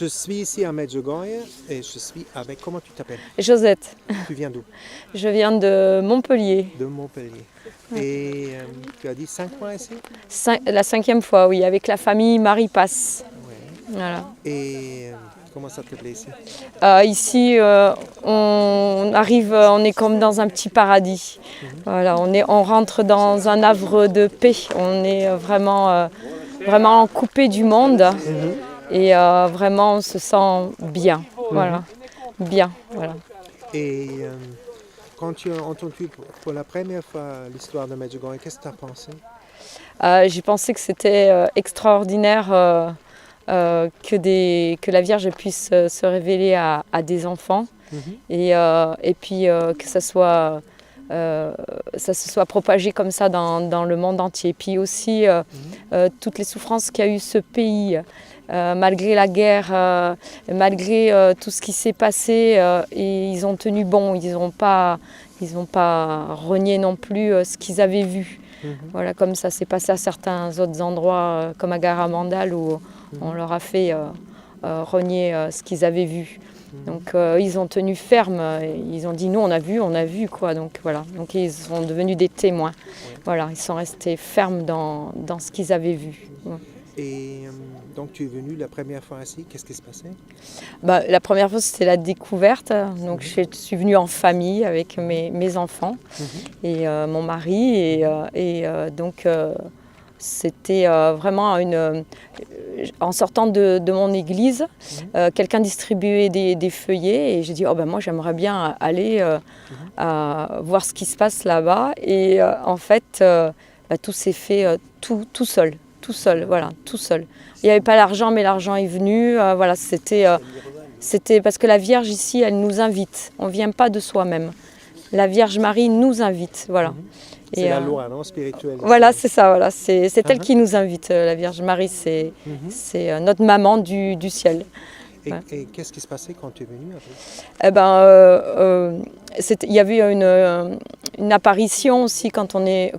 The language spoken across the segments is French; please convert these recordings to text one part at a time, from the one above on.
Je suis ici à Medjugorje et je suis avec... Comment tu t'appelles? Josette, Tu viens d'où? je viens de Montpellier. De Montpellier. Et tu as dit 5 mois ici? La 5e fois, oui, avec la famille Marie Passe. Oui. Voilà. Et comment ça te plaît ici? Ici, on arrive, on est comme dans un petit paradis. Voilà, on rentre dans un havre de paix. On est vraiment coupé du monde et vraiment on se sent bien. Voilà, bien. Voilà. Et quand tu as entendu pour la première fois l'histoire de Medjugorje, qu'est-ce que tu as pensé? J'ai pensé que c'était extraordinaire que la Vierge puisse se révéler à des enfants et puis que ça se soit propagé comme ça dans le monde entier. Et puis aussi toutes les souffrances qu'a eu ce pays, malgré la guerre, malgré tout ce qui s'est passé, et ils ont tenu bon, ils n'ont pas renié non plus ce qu'ils avaient vu. Voilà, comme ça s'est passé à certains autres endroits, comme à Garamandal, où on leur a fait renier ce qu'ils avaient vu. Donc ils ont tenu ferme, ils ont dit nous on a vu quoi. Donc voilà, donc ils sont devenus des témoins. Voilà, ils sont restés fermes dans ce qu'ils avaient vu. Et donc tu es venu la première fois ici, qu'est-ce qui se passait? La première fois c'était la découverte, donc je suis venue en famille avec mes enfants et mon mari et donc c'était vraiment en sortant de mon église, quelqu'un distribuait des feuillets et j'ai dit moi j'aimerais bien aller voir ce qui se passe là-bas et en fait tout s'est fait tout seul. Tout seul, voilà, tout seul. Il n'y avait pas l'argent, mais l'argent est venu. Voilà, c'était parce que la Vierge ici, elle nous invite. On ne vient pas de soi-même. La Vierge Marie nous invite, voilà. C'est la loi, non, spirituelle. Voilà, c'est ça, voilà. C'est elle qui nous invite. La Vierge Marie, c'est notre maman du ciel. Et qu'est-ce qui se passait quand tu es venue après? Il y avait une apparition aussi quand on est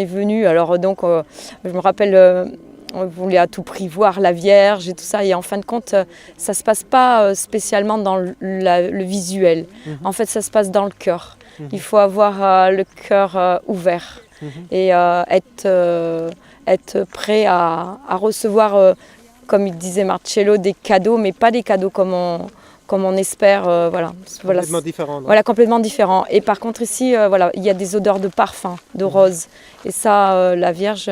venu. Alors donc, je me rappelle, on voulait à tout prix voir la Vierge et tout ça. Et en fin de compte, ça ne se passe pas spécialement dans le visuel. En fait, ça se passe dans le cœur. Il faut avoir le cœur ouvert et être prêt à recevoir, comme il disait Marcello, des cadeaux, mais pas des cadeaux comme on espère. Complètement différent. Voilà, complètement différent. Et par contre ici, il y a des odeurs de parfum, de rose. Et ça, la Vierge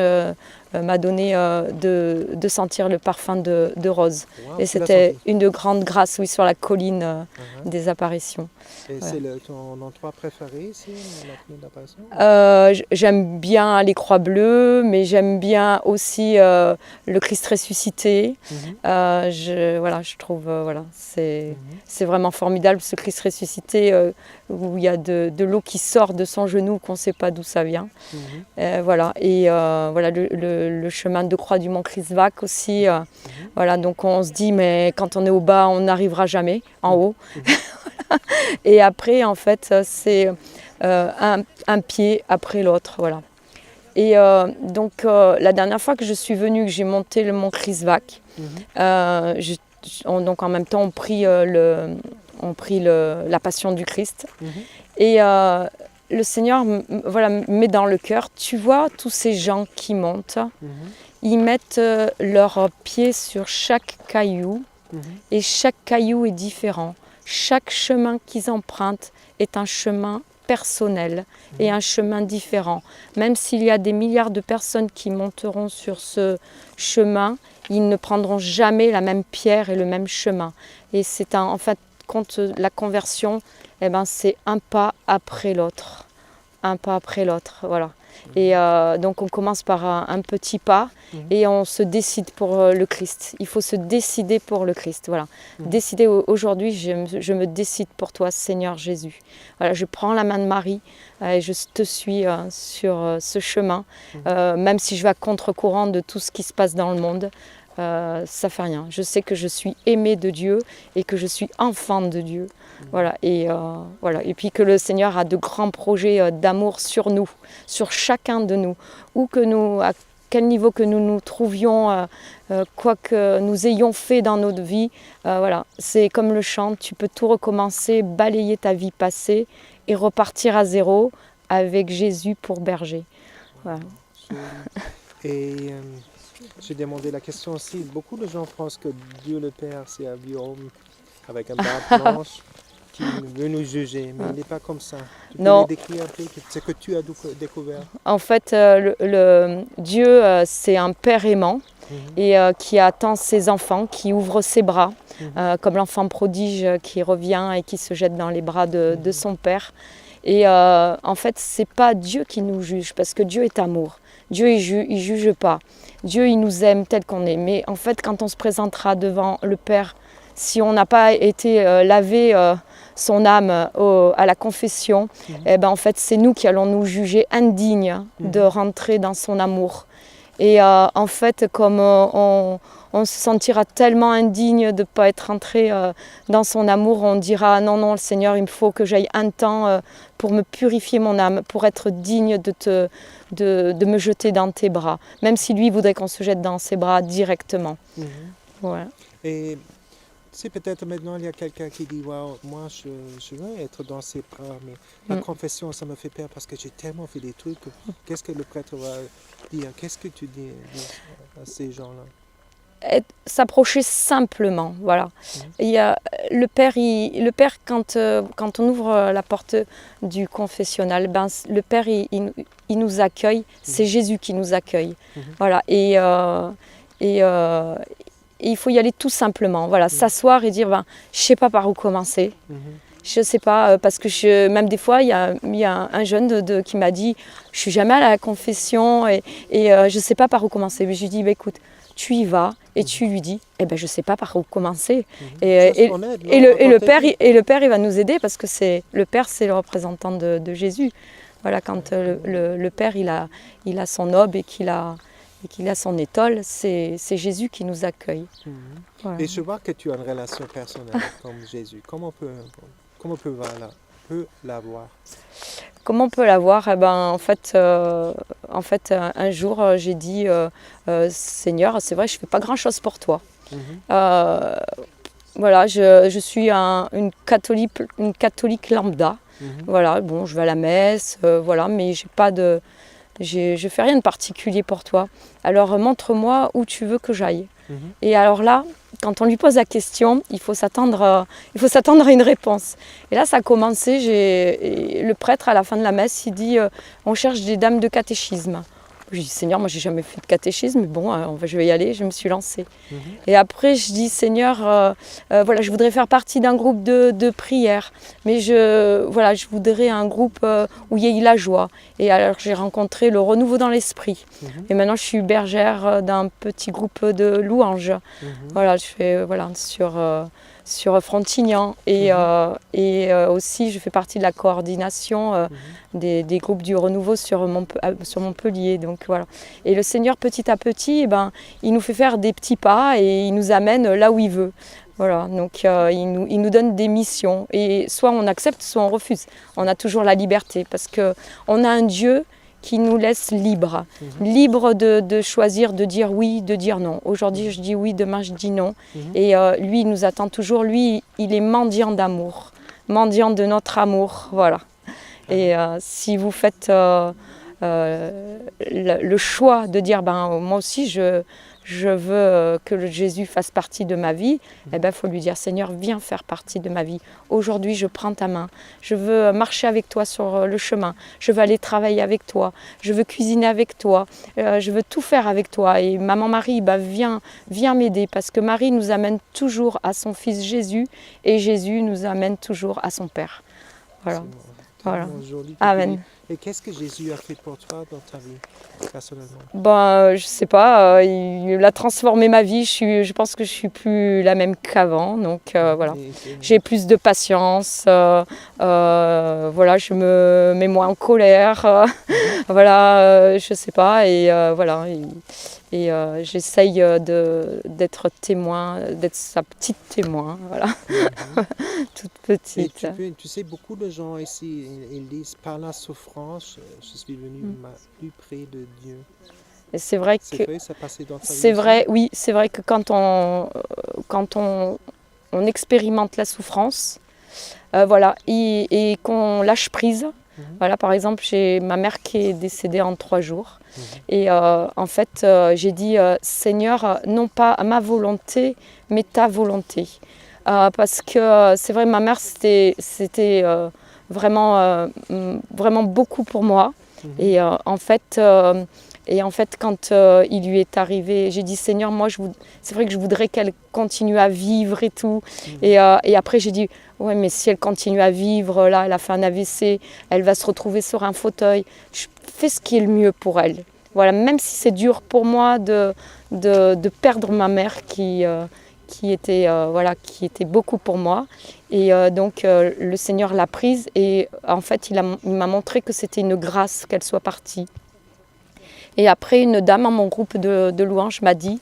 m'a donné de sentir le parfum de rose. Wow, et c'était une de grande grâce, oui, sur la colline des apparitions. Et c'est ton endroit préféré ici, la colline d'apparition? J'aime bien les croix bleues, mais j'aime bien aussi le Christ ressuscité. Je trouve, c'est vraiment formidable ce Christ ressuscité où il y a de l'eau qui sort de son genou, qu'on ne sait pas d'où ça vient. Le chemin de croix du Mont Krizvak aussi. Donc on se dit, mais quand on est au bas, on n'arrivera jamais en haut. Et après, en fait, c'est un pied après l'autre. Voilà. Et donc, la dernière fois que je suis venue, que j'ai monté le Mont Krizvak, donc en même temps, on prit la Passion du Christ. Et le Seigneur met dans le cœur, tu vois, tous ces gens qui montent, ils mettent leurs pieds sur chaque caillou, et chaque caillou est différent. Chaque chemin qu'ils empruntent est un chemin personnel et un chemin différent. Même s'il y a des milliards de personnes qui monteront sur ce chemin, ils ne prendront jamais la même pierre et le même chemin. Et c'est en fait, compte la conversion, c'est un pas après l'autre. Un pas après l'autre, voilà. Et donc on commence par un petit pas et on se décide pour le Christ. Il faut se décider pour le Christ, voilà. Décider aujourd'hui, je me décide pour toi, Seigneur Jésus. Voilà, je prends la main de Marie et je te suis sur ce chemin, même si je vais à contre-courant de tout ce qui se passe dans le monde. Ça fait rien. Je sais que je suis aimée de Dieu et que je suis enfant de Dieu. Et puis que le Seigneur a de grands projets d'amour sur nous, sur chacun de nous, où que nous, quel niveau que nous nous trouvions, quoi que nous ayons fait dans notre vie, voilà, c'est comme le chant, tu peux tout recommencer, balayer ta vie passée et repartir à zéro avec Jésus pour berger. Voilà. Et j'ai demandé la question aussi. Beaucoup de gens pensent que Dieu le Père, c'est un vieux homme avec un barbe blanche qui veut nous juger, mais il n'est pas comme ça. Tu peux Non. les décrire un peu ce que tu as découvert? En fait, Dieu, c'est un père aimant et qui attend ses enfants, qui ouvre ses bras, comme l'enfant prodige qui revient et qui se jette dans les bras de son père. Et en fait, c'est pas Dieu qui nous juge, parce que Dieu est amour. Dieu, il juge pas. Dieu, il nous aime tel qu'on est. Mais en fait, quand on se présentera devant le Père, si on n'a pas été lavé son âme à la confession, eh ben, en fait, c'est nous qui allons nous juger indignes de rentrer dans son amour. Et en fait, comme on se sentira tellement indigne de ne pas être rentré dans son amour, on dira non, non, le Seigneur, il me faut que j'aille un temps pour me purifier mon âme, pour être digne de me jeter dans tes bras, même si lui voudrait qu'on se jette dans ses bras directement. Voilà. Et c'est peut-être maintenant il y a quelqu'un qui dit wow, moi je veux être dans ses bras, mais la confession ça me fait peur parce que j'ai tellement fait des trucs. Qu'est-ce que le prêtre va dire? Qu'est-ce que tu dis à ces gens-là? S'approcher simplement, voilà. Il y a le père quand on ouvre la porte du confessionnal, ben, le père il nous accueille, c'est Jésus qui nous accueille, voilà. Et il faut y aller tout simplement, voilà, s'asseoir et dire ben, je sais pas par où commencer. Je sais pas, parce que même des fois, il y a un jeune qui m'a dit je suis jamais à la confession et je sais pas par où commencer. Mais je lui dis bah, écoute, tu y vas et tu lui dis eh ben, je sais pas par où commencer. Et le Père il va nous aider parce que le Père c'est le représentant de Jésus. Voilà, quand le Père il a son aube et qu'il a son étole, c'est Jésus qui nous accueille. Voilà. Et je vois que tu as une relation personnelle comme Jésus. Comment on peut l'avoir? Comment on peut l'avoir? Eh ben, en fait, un jour, j'ai dit Seigneur, c'est vrai, je ne fais pas grand-chose pour toi. Voilà, je suis une catholique lambda. Voilà, bon, je vais à la messe, voilà, mais je fais rien de particulier pour toi. Alors montre-moi où tu veux que j'aille. Et alors là, quand on lui pose la question, il faut s'attendre à une réponse. Et là, ça a commencé. Le prêtre, à la fin de la messe, il dit on cherche des dames de catéchisme. Je dis Seigneur, moi j'ai jamais fait de catéchisme, mais bon, je vais y aller, je me suis lancée. Et après je dis Seigneur, voilà, je voudrais faire partie d'un groupe de prière, mais je voudrais un groupe où il y ait la joie. Et alors j'ai rencontré le renouveau dans l'esprit. Et maintenant je suis bergère d'un petit groupe de louanges. Voilà, je fais sur Frontignan et aussi je fais partie de la coordination des groupes du renouveau sur Montpellier. Donc voilà. Et le Seigneur petit à petit, il nous fait faire des petits pas et il nous amène là où il veut. Voilà, donc il nous donne des missions et soit on accepte, soit on refuse. On a toujours la liberté parce qu'on a un Dieu qui nous laisse libres, libres de choisir, de dire oui, de dire non. Aujourd'hui, je dis oui, demain, je dis non. Et lui, il nous attend toujours. Lui, il est mendiant d'amour, mendiant de notre amour. Voilà. Et si vous faites le choix de dire, moi aussi, je veux que Jésus fasse partie de ma vie, il faut lui dire, Seigneur, viens faire partie de ma vie. Aujourd'hui, je prends ta main. Je veux marcher avec toi sur le chemin. Je veux aller travailler avec toi. Je veux cuisiner avec toi. Je veux tout faire avec toi. Et maman Marie, viens m'aider parce que Marie nous amène toujours à son fils Jésus et Jésus nous amène toujours à son Père. Voilà. Voilà. Amen. Et qu'est-ce que Jésus a fait pour toi dans ta vie, personnellement? Je sais pas, il a transformé ma vie. Je pense que je suis plus la même qu'avant. Donc voilà, j'ai plus de patience. Voilà, je me mets moins en colère. Voilà, je sais pas. Et voilà. Et j'essaye d'être témoin, d'être sa petite témoin, voilà, toute petite. Et tu sais, beaucoup de gens ici, ils disent par la souffrance, je suis venu plus près de Dieu. Et c'est vrai C'est que vrai, ça passait dans ta vie c'est aussi? vrai, oui, c'est vrai que quand on expérimente la souffrance, voilà, et qu'on lâche prise. Mhm. Voilà, par exemple, j'ai ma mère qui est décédée en 3 jours. Mhm. Et en fait, j'ai dit, Seigneur, non pas ma volonté, mais ta volonté. Parce que c'est vrai, ma mère, c'était vraiment beaucoup pour moi. Mhm. Et en fait, quand il lui est arrivé, j'ai dit, Seigneur, moi, c'est vrai que je voudrais qu'elle continue à vivre et tout. Mhm. Et après, j'ai dit, ouais, mais si elle continue à vivre, là, elle a fait un AVC, elle va se retrouver sur un fauteuil. Je fais ce qui est le mieux pour elle. Voilà, même si c'est dur pour moi de perdre ma mère qui était beaucoup pour moi. Et donc, le Seigneur l'a prise et en fait, il m'a montré que c'était une grâce qu'elle soit partie. Et après, une dame à mon groupe de louanges m'a dit,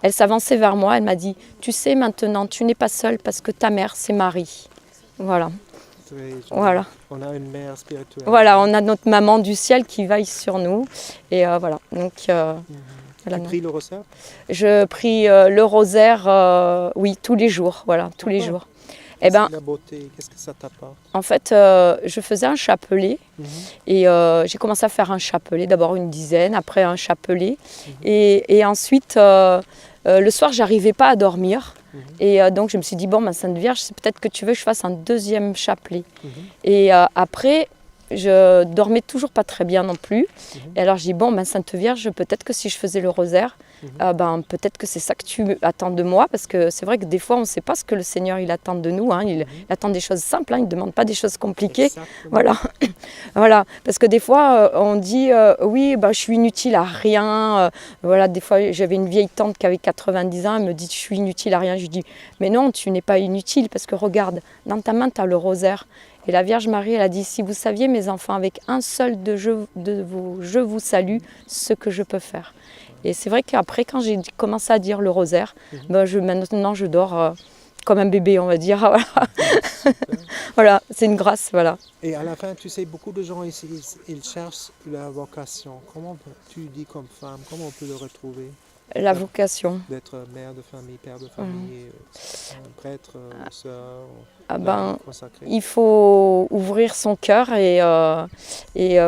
elle s'avançait vers moi, elle m'a dit, tu sais maintenant, tu n'es pas seule parce que ta mère, c'est Marie. Voilà, Très joli. voilà. On a une mère spirituelle. Voilà, on a notre maman du ciel qui veille sur nous. Et voilà, donc Mhm. voilà, Tu non. pries le rosaire? Je prie le rosaire, oui, tous les jours, voilà, tous les Pourquoi? jours. Eh ben, La beauté, qu'est-ce que ça t'apporte? en fait, je faisais un chapelet Mhm. et j'ai commencé à faire un chapelet, d'abord une dizaine, après un chapelet. Mhm. Et ensuite, le soir, j'arrivais pas à dormir. Mhm. Et donc, je me suis dit, bon, ma Sainte Vierge, c'est peut-être que tu veux que je fasse un deuxième chapelet. Mhm. Et après, je dormais toujours pas très bien non plus. Mhm. Et alors, je dis, bon, ma Sainte Vierge, peut-être que si je faisais le rosaire, Mhm. peut-être que c'est ça que tu attends de moi. Parce que c'est vrai que des fois, on ne sait pas ce que le Seigneur il attend de nous. Hein. Il attend des choses simples, hein. Il ne demande pas des choses compliquées. Exactement. Voilà. Voilà. Parce que des fois, on dit, oui, je suis inutile à rien. Voilà, des fois, j'avais une vieille tante qui avait 90 ans, elle me dit, je suis inutile à rien. Je lui dis, mais non, tu n'es pas inutile parce que regarde, dans ta main, tu as le rosaire. Et la Vierge Marie, elle a dit, si vous saviez, mes enfants, avec un seul de je vous salue, ce que je peux faire. Et c'est vrai qu'après, quand j'ai commencé à dire le rosaire, maintenant, je dors comme un bébé, on va dire. Voilà, Super. voilà, c'est une grâce, voilà. Et à la fin, tu sais, beaucoup de gens ici, ils cherchent la vocation. Comment tu dis comme femme, comment on peut le retrouver? La vocation. D'être mère de famille, père de famille, prêtre, sœur, consacré. Il faut ouvrir son cœur et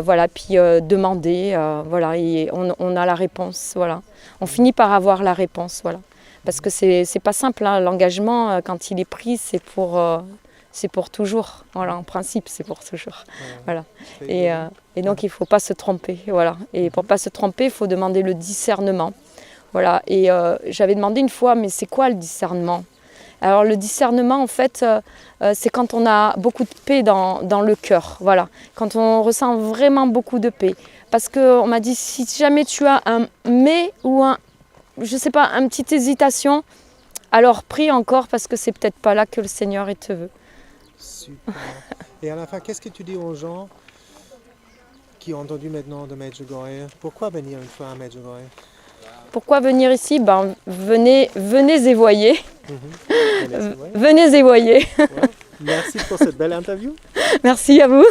voilà, puis demander, voilà, et on a la réponse, voilà. On finit par avoir la réponse, voilà. Parce que c'est pas simple, hein. L'engagement, quand il est pris, c'est pour toujours. Voilà, en principe, c'est pour toujours. Voilà. Et donc, il ne faut pas se tromper, voilà. Et pour ne pas se tromper, il faut demander le discernement. Voilà. Et j'avais demandé une fois, mais c'est quoi le discernement? Alors le discernement, en fait, c'est quand on a beaucoup de paix dans le cœur, voilà. Quand on ressent vraiment beaucoup de paix. Parce qu'on m'a dit, si jamais tu as un mais ou je sais pas, une petite hésitation, alors prie encore parce que c'est peut-être pas là que le Seigneur te veut. Super. Et à la fin, qu'est-ce que tu dis aux gens qui ont entendu maintenant de Medjugorje? Pourquoi venir une fois à Medjugorje? Pourquoi venir ici? Venez et voyez. Venez et voyez. Venez et voyez. Ouais. Merci pour cette belle interview. Merci à vous.